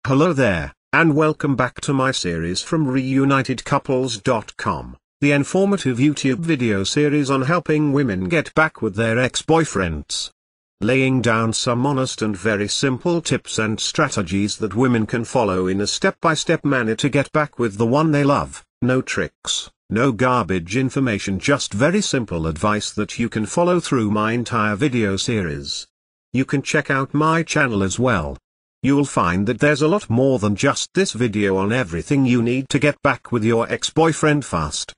Hello there, and welcome back to my series from reunitedcouples.com, the informative YouTube video series on helping women get back with their ex-boyfriends. Laying down some honest and very simple tips and strategies that women can follow in a step-by-step manner to get back with the one they love. No tricks, no garbage information, just very simple advice that you can follow through my entire video series. You can check out my channel as well. You'll find that there's a lot more than just this video on everything you need to get back with your ex-boyfriend fast.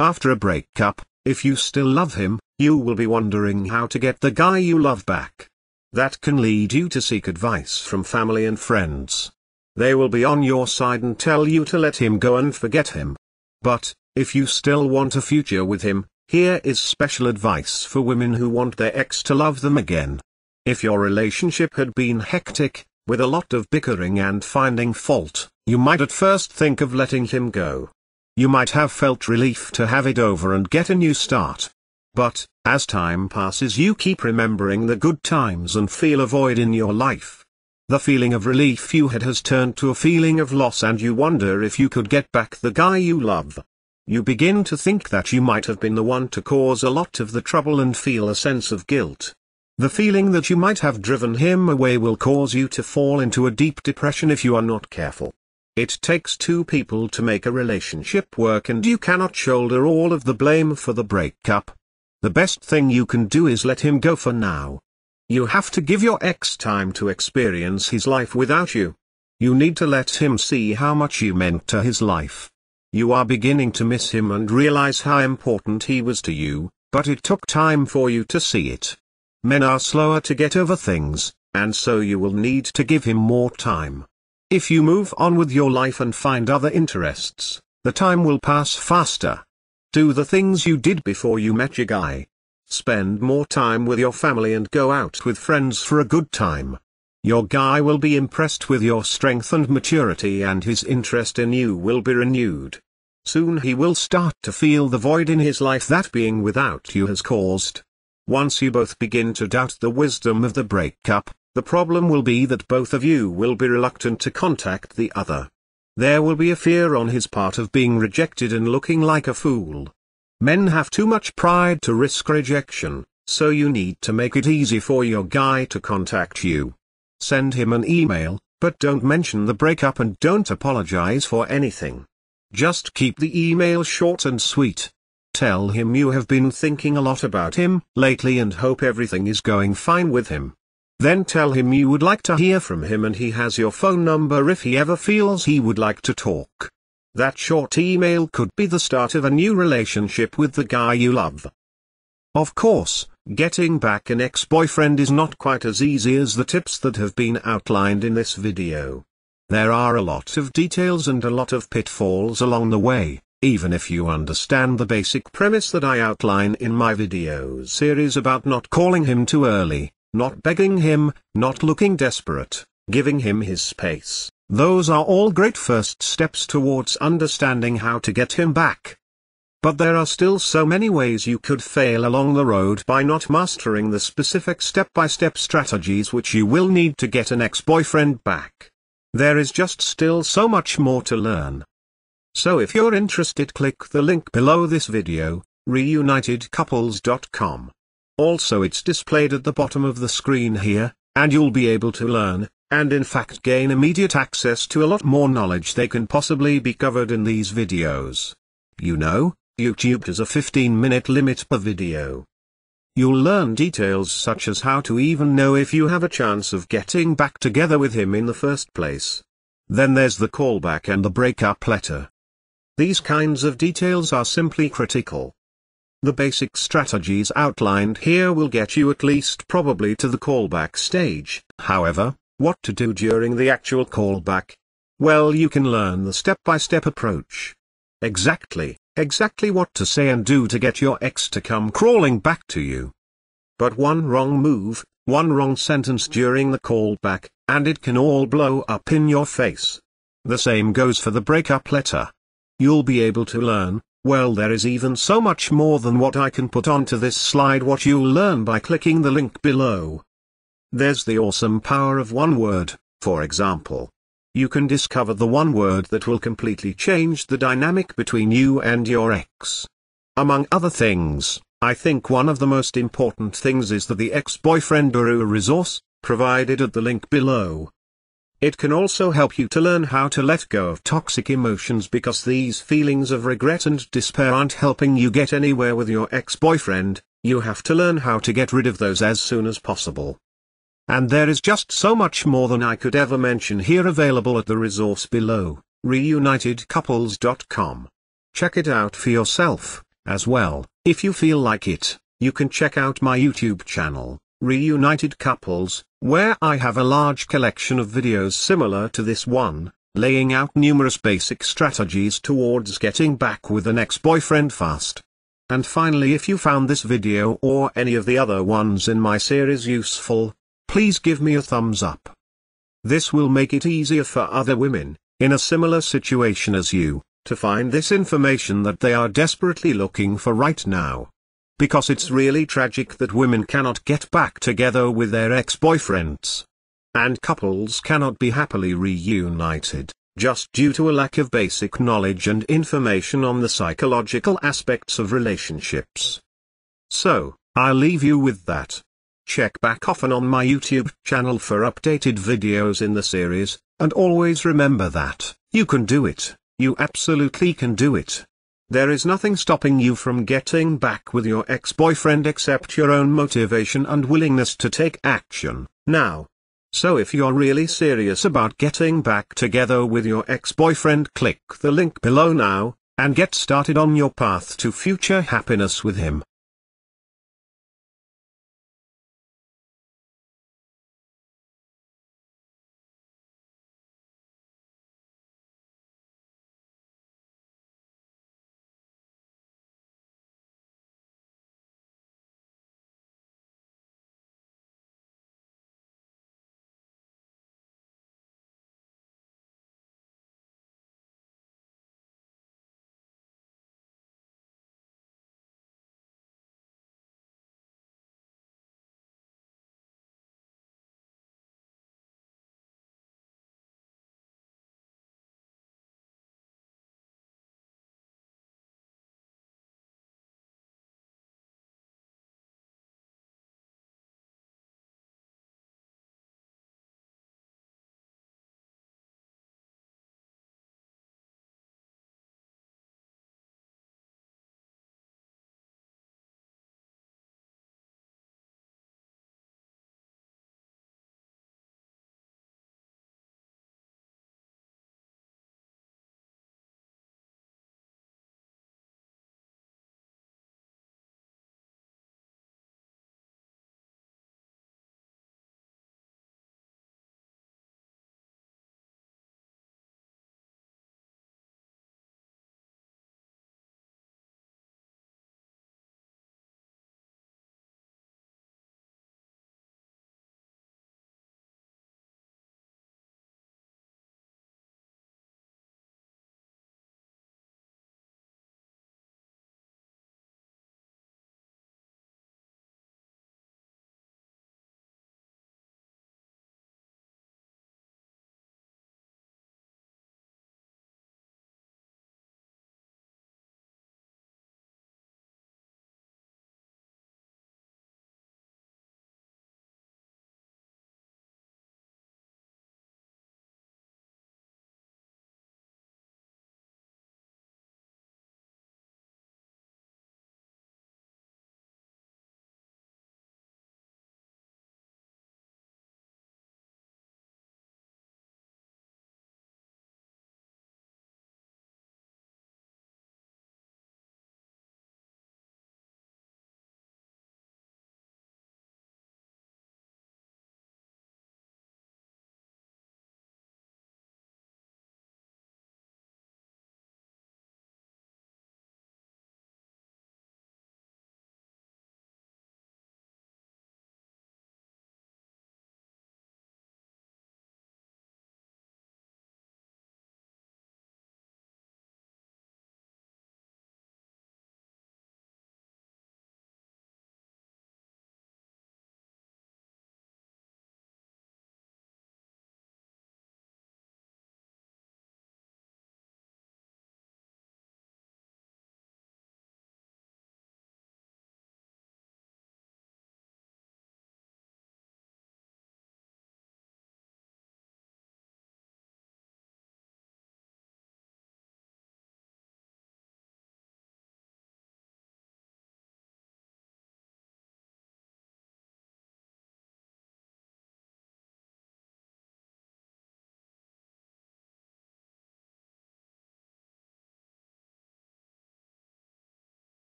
After a breakup, if you still love him, you will be wondering how to get the guy you love back. That can lead you to seek advice from family and friends. They will be on your side and tell you to let him go and forget him. But, if you still want a future with him, here is special advice for women who want their ex to love them again. If your relationship had been hectic, with a lot of bickering and finding fault, you might at first think of letting him go. You might have felt relief to have it over and get a new start. But, as time passes, you keep remembering the good times and feel a void in your life. The feeling of relief you had has turned to a feeling of loss, and you wonder if you could get back the guy you love. You begin to think that you might have been the one to cause a lot of the trouble and feel a sense of guilt. The feeling that you might have driven him away will cause you to fall into a deep depression if you are not careful. It takes two people to make a relationship work, and you cannot shoulder all of the blame for the breakup. The best thing you can do is let him go for now. You have to give your ex time to experience his life without you. You need to let him see how much you meant to his life. You are beginning to miss him and realize how important he was to you, but it took time for you to see it. Men are slower to get over things, and so you will need to give him more time. If you move on with your life and find other interests, the time will pass faster. Do the things you did before you met your guy. Spend more time with your family and go out with friends for a good time. Your guy will be impressed with your strength and maturity, and his interest in you will be renewed. Soon he will start to feel the void in his life that being without you has caused. Once you both begin to doubt the wisdom of the breakup, the problem will be that both of you will be reluctant to contact the other. There will be a fear on his part of being rejected and looking like a fool. Men have too much pride to risk rejection, so you need to make it easy for your guy to contact you. Send him an email, but don't mention the breakup and don't apologize for anything. Just keep the email short and sweet. Tell him you have been thinking a lot about him lately and hope everything is going fine with him. Then tell him you would like to hear from him and he has your phone number if he ever feels he would like to talk. That short email could be the start of a new relationship with the guy you love. Of course, getting back an ex-boyfriend is not quite as easy as the tips that have been outlined in this video. There are a lot of details and a lot of pitfalls along the way. Even if you understand the basic premise that I outline in my video series about not calling him too early, not begging him, not looking desperate, giving him his space, those are all great first steps towards understanding how to get him back. But there are still so many ways you could fail along the road by not mastering the specific step-by-step strategies which you will need to get an ex-boyfriend back. There is just still so much more to learn. So if you're interested, click the link below this video, reunitedcouples.com. Also, it's displayed at the bottom of the screen here, and you'll be able to learn, and in fact gain immediate access to a lot more knowledge they can possibly be covered in these videos. You know, YouTube has a 15-minute limit per video. You'll learn details such as how to even know if you have a chance of getting back together with him in the first place. Then there's the callback and the breakup letter. These kinds of details are simply critical. The basic strategies outlined here will get you at least probably to the callback stage. However, what to do during the actual callback? Well, you can learn the step-by-step approach. Exactly what to say and do to get your ex to come crawling back to you. But one wrong move, one wrong sentence during the callback, and it can all blow up in your face. The same goes for the breakup letter. You'll be able to learn, well, there is even so much more than what I can put onto this slide what you'll learn by clicking the link below. There's the awesome power of one word, for example. you can discover the one word that will completely change the dynamic between you and your ex. Among other things, I think one of the most important things is the ex-boyfriend guru resource, provided at the link below. It can also help you to learn how to let go of toxic emotions, because these feelings of regret and despair aren't helping you get anywhere with your ex-boyfriend. You have to learn how to get rid of those as soon as possible. And there is just so much more than I could ever mention here available at the resource below, reunitedcouples.com. Check it out for yourself, as well. If you feel like it, you can check out my YouTube channel, Reunited Couples, where I have a large collection of videos similar to this one, laying out numerous basic strategies towards getting back with an ex-boyfriend fast. And finally, if you found this video or any of the other ones in my series useful, please give me a thumbs up. This will make it easier for other women, in a similar situation as you, to find this information that they are desperately looking for right now. Because it's really tragic that women cannot get back together with their ex-boyfriends. And couples cannot be happily reunited, just due to a lack of basic knowledge and information on the psychological aspects of relationships. So, I'll leave you with that. Check back often on my YouTube channel for updated videos in the series, and always remember that, you can do it, you absolutely can do it. There is nothing stopping you from getting back with your ex-boyfriend except your own motivation and willingness to take action, now. So if you're really serious about getting back together with your ex-boyfriend, click the link below now, and get started on your path to future happiness with him.